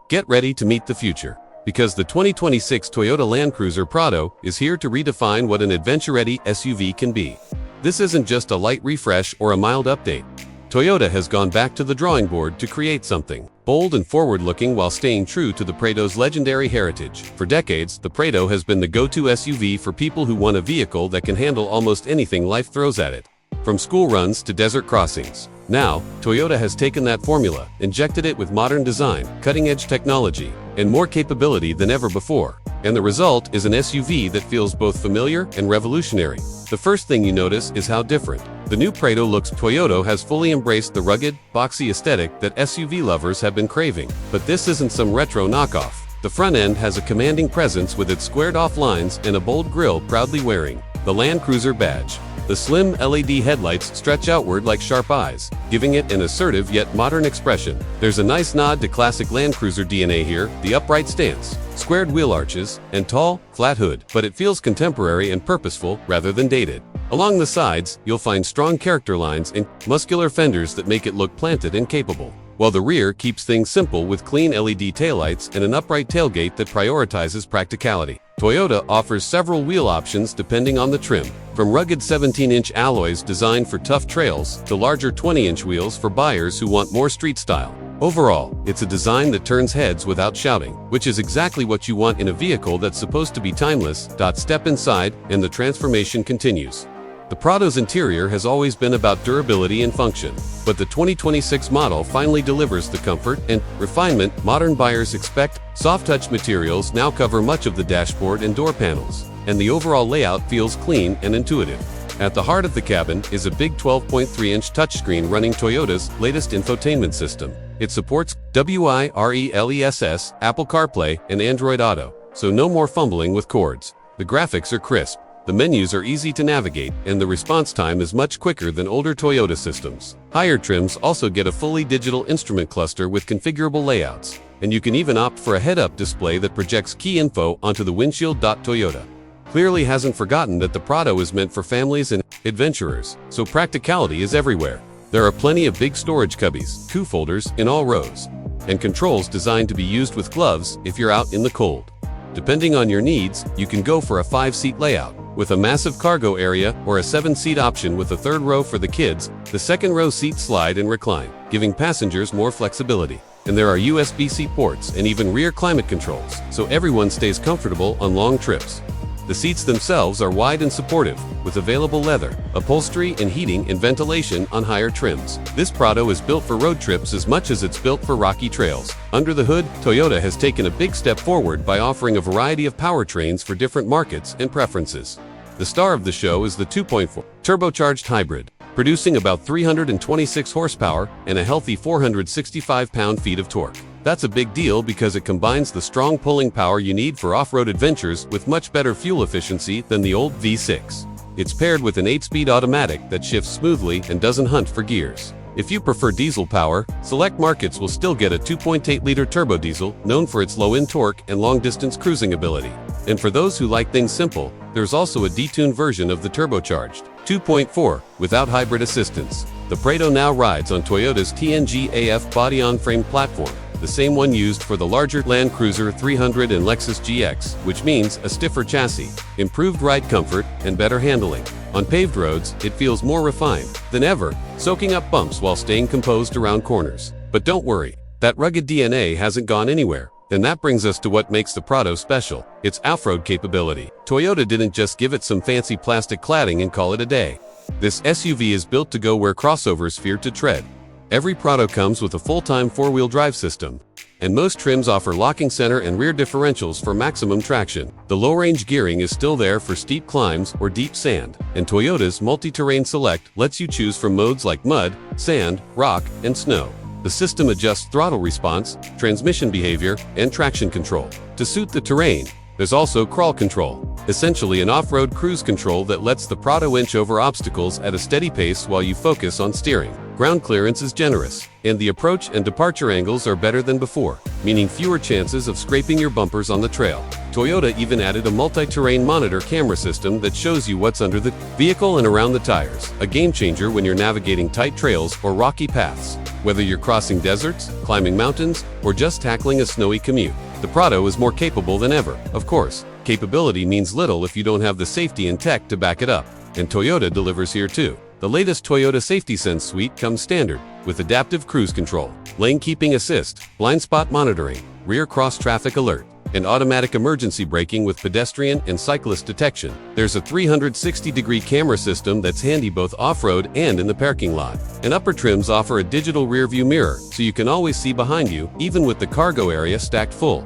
Get ready to meet the future, because the 2026 Toyota Land Cruiser Prado is here to redefine what an adventure-ready SUV can be. This isn't just a light refresh or a mild update. Toyota has gone back to the drawing board to create something bold and forward-looking while staying true to the Prado's legendary heritage. For decades, the Prado has been the go-to SUV for people who want a vehicle that can handle almost anything life throws at it, from school runs to desert crossings. Now, Toyota has taken that formula, injected it with modern design, cutting-edge technology, and more capability than ever before. And the result is an SUV that feels both familiar and revolutionary. The first thing you notice is how different the new Prado looks. Toyota has fully embraced the rugged, boxy aesthetic that SUV lovers have been craving. But this isn't some retro knockoff. The front end has a commanding presence with its squared-off lines and a bold grille proudly wearing the Land Cruiser badge. The slim LED headlights stretch outward like sharp eyes, giving it an assertive yet modern expression. There's a nice nod to classic Land Cruiser DNA here, the upright stance, squared wheel arches, and tall, flat hood, but it feels contemporary and purposeful rather than dated. Along the sides, you'll find strong character lines and muscular fenders that make it look planted and capable, while the rear keeps things simple with clean LED taillights and an upright tailgate that prioritizes practicality. Toyota offers several wheel options depending on the trim, from rugged 17-inch alloys designed for tough trails to larger 20-inch wheels for buyers who want more street style. Overall, it's a design that turns heads without shouting, which is exactly what you want in a vehicle that's supposed to be timeless. Step inside, and the transformation continues. The Prado's interior has always been about durability and function, but the 2026 model finally delivers the comfort and refinement modern buyers expect. Soft-touch materials now cover much of the dashboard and door panels, and the overall layout feels clean and intuitive. At the heart of the cabin is a big 12.3-inch touchscreen running Toyota's latest infotainment system. It supports wireless, Apple CarPlay, and Android Auto, so no more fumbling with cords. The graphics are crisp. The menus are easy to navigate, and the response time is much quicker than older Toyota systems. Higher trims also get a fully digital instrument cluster with configurable layouts, and you can even opt for a head-up display that projects key info onto the windshield. Toyota clearly hasn't forgotten that the Prado is meant for families and adventurers, so practicality is everywhere. There are plenty of big storage cubbies, cup holders in all rows, and controls designed to be used with gloves if you're out in the cold. Depending on your needs, you can go for a 5-seat layout, with a massive cargo area, or a 7-seat option with a third row for the kids. The second row seats slide and recline, giving passengers more flexibility. And there are USB-C ports and even rear climate controls, so everyone stays comfortable on long trips. The seats themselves are wide and supportive, with available leather, upholstery, and heating and ventilation on higher trims. This Prado is built for road trips as much as it's built for rocky trails. Under the hood, Toyota has taken a big step forward by offering a variety of powertrains for different markets and preferences. The star of the show is the 2.4 turbocharged hybrid, producing about 326 horsepower and a healthy 465 pound-feet of torque. That's a big deal because it combines the strong pulling power you need for off-road adventures with much better fuel efficiency than the old V6. It's paired with an 8-speed automatic that shifts smoothly and doesn't hunt for gears. If you prefer diesel power, select markets will still get a 2.8-liter turbo diesel known for its low-end torque and long-distance cruising ability. And for those who like things simple, there's also a detuned version of the turbocharged 2.4 without hybrid assistance. The Prado now rides on Toyota's TNGA-F body-on-frame platform, the same one used for the larger Land Cruiser 300 and Lexus GX, which means a stiffer chassis, improved ride comfort, and better handling. On paved roads, it feels more refined than ever, soaking up bumps while staying composed around corners. But don't worry, that rugged DNA hasn't gone anywhere. And that brings us to what makes the Prado special, its off-road capability. Toyota didn't just give it some fancy plastic cladding and call it a day. This SUV is built to go where crossovers fear to tread. Every Prado comes with a full-time 4-wheel drive system, and most trims offer locking center and rear differentials for maximum traction. The low-range gearing is still there for steep climbs or deep sand, and Toyota's Multi-Terrain Select lets you choose from modes like mud, sand, rock, and snow. The system adjusts throttle response, transmission behavior, and traction control to suit the terrain. There's also crawl control, essentially an off-road cruise control that lets the Prado inch over obstacles at a steady pace while you focus on steering. Ground clearance is generous, and the approach and departure angles are better than before, meaning fewer chances of scraping your bumpers on the trail. Toyota even added a multi-terrain monitor camera system that shows you what's under the vehicle and around the tires, a game-changer when you're navigating tight trails or rocky paths. Whether you're crossing deserts, climbing mountains, or just tackling a snowy commute, the Prado is more capable than ever. Of course, capability means little if you don't have the safety and tech to back it up, and Toyota delivers here too. The latest Toyota Safety Sense suite comes standard, with adaptive cruise control, lane keeping assist, blind spot monitoring, rear cross-traffic alert, and automatic emergency braking with pedestrian and cyclist detection. There's a 360-degree camera system that's handy both off-road and in the parking lot. And upper trims offer a digital rear-view mirror, so you can always see behind you, even with the cargo area stacked full.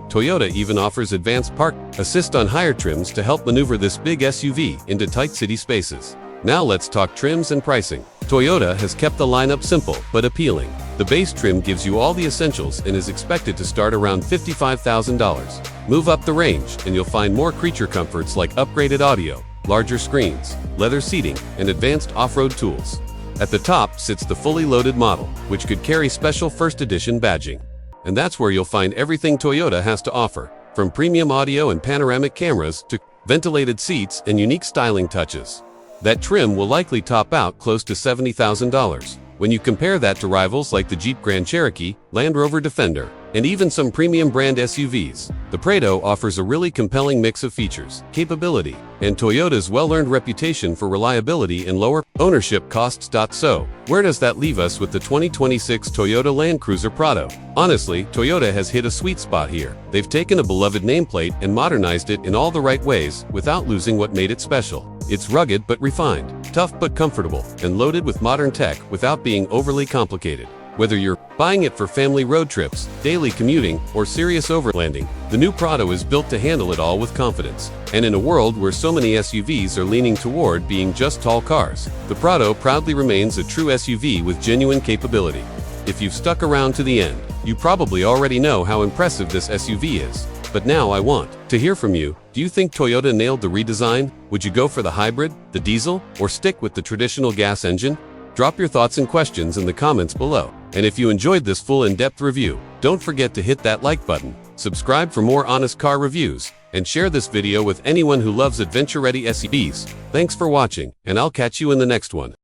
Toyota even offers advanced park assist on higher trims to help maneuver this big SUV into tight city spaces. Now let's talk trims and pricing. Toyota has kept the lineup simple but appealing. The base trim gives you all the essentials and is expected to start around $55,000. Move up the range and you'll find more creature comforts like upgraded audio, larger screens, leather seating, and advanced off-road tools. At the top sits the fully loaded model, which could carry special first edition badging. And that's where you'll find everything Toyota has to offer, from premium audio and panoramic cameras to ventilated seats and unique styling touches. That trim will likely top out close to $70,000. When you compare that to rivals like the Jeep Grand Cherokee, Land Rover Defender, and even some premium brand SUVs, the Prado offers a really compelling mix of features, capability, and Toyota's well-earned reputation for reliability and lower ownership costs. So, where does that leave us with the 2026 Toyota Land Cruiser Prado? Honestly, Toyota has hit a sweet spot here. They've taken a beloved nameplate and modernized it in all the right ways without losing what made it special. It's rugged but refined, tough but comfortable, and loaded with modern tech without being overly complicated. Whether you're buying it for family road trips, daily commuting, or serious overlanding, the new Prado is built to handle it all with confidence. And in a world where so many SUVs are leaning toward being just tall cars, the Prado proudly remains a true SUV with genuine capability. If you've stuck around to the end, you probably already know how impressive this SUV is. But now I want to hear from you. Do you think Toyota nailed the redesign? Would you go for the hybrid, the diesel, or stick with the traditional gas engine? Drop your thoughts and questions in the comments below. And if you enjoyed this full in-depth review, don't forget to hit that like button, subscribe for more honest car reviews, and share this video with anyone who loves adventure-ready SUVs. Thanks for watching, and I'll catch you in the next one.